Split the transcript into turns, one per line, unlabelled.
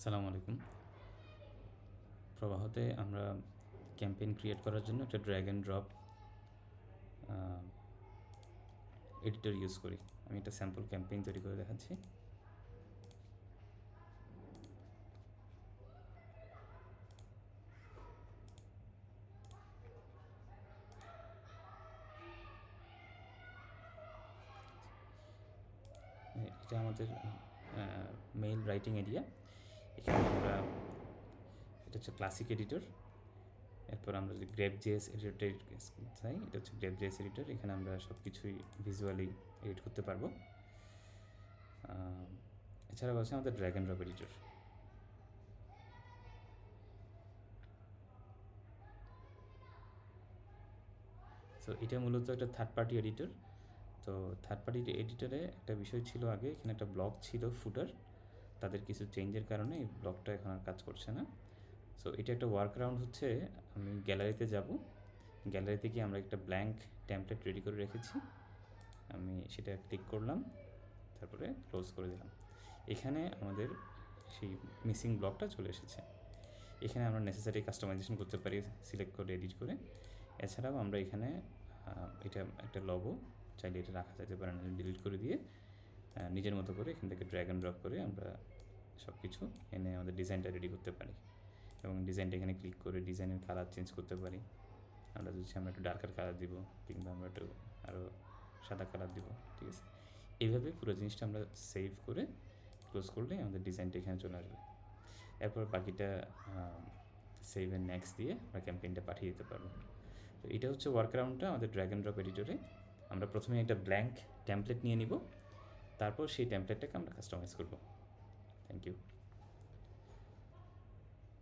আসসালামু আলাইকুম। প্রবাহতে আমরা ক্যাম্পেইন ক্রিয়েট করার জন্য একটা drag and drop editor use করি। আমি একটা স্যাম্পল ক্যাম্পেইন তৈরি করে দেখাচ্ছি। এটা আমাদের মেইল রাইটিং এরিয়া। এখানে আমরা এটা হচ্ছে ক্লাসিক এডিটর। এরপর আমরা যদি গ্রেপ.js এডিটর চাই, এটা হচ্ছে গ্রেপ.js এডিটর। এখানে আমরা সব কিছুই ভিজুয়ালি এডিট করতে পারবো। এছাড়াও আছে আমাদের drag and drop editor. So এটা মূলত একটা থার্ড পার্টি এডিটর। তো থার্ড পার্টি এডিটরে একটা বিষয় ছিল, আগে এখানে একটা ব্লক ছিল ফুটার, তাদের কিছু চেঞ্জের কারণে এই ব্লকটা এখন আর কাজ করছে না। সো এটা একটা ওয়ার্ক অ্যারাউন্ড হচ্ছে, আমি গ্যালারিতে যাব, গ্যালারিতে গিয়ে আমরা একটা ব্ল্যাঙ্ক টেমপ্লেট রেডি করে রেখেছি, আমি সেটা ক্লিক করলাম, তারপরে ক্লোজ করে দিলাম। এখানে আমাদের সেই মিসিং ব্লকটা চলে এসেছে। এখানে আমরা নেসেসারি কাস্টমাইজেশন করতে পারি সিলেক্ট করে এডিট করে। এছাড়াও আমরা এখানে এটা একটা লগো চাইলে এটা রাখা যেতে পারে না, ডিলিট করে দিয়ে নিজের মতো করে এখান থেকে ড্র্যাগ অ্যান্ড ড্রপ করে আমরা সব কিছু এনে আমাদের ডিজাইনটা রেডি করতে পারি। এবং ডিজাইনটা এখানে ক্লিক করে ডিজাইনের কালার চেঞ্জ করতে পারি। আমরা যদি আমরা একটু ডার্কার কালার দিব, কিংবা আমরা একটু আরও সাদা কালার দিব, ঠিক আছে। এইভাবে পুরো জিনিসটা আমরা সেভ করে ক্লোজ করলেই আমাদের ডিজাইনটা এখানে চলে আসবে। এরপর বাকিটা সেভ এন্ড নেক্সট দিয়ে আমরা ক্যাম্পেইনটা পাঠিয়ে দিতে পারবো। তো এটা হচ্ছে ওয়ার্ক অ্যারাউন্ডটা আমাদের ড্র্যাগ অ্যান্ড ড্রপ এডিটরে। আমরা প্রথমে একটা ব্ল্যাঙ্ক টেমপ্লেট নিয়ে নিব, তারপর সেই টেমপ্লেটটাকে আমরা কাস্টমাইজ করব। Thank you.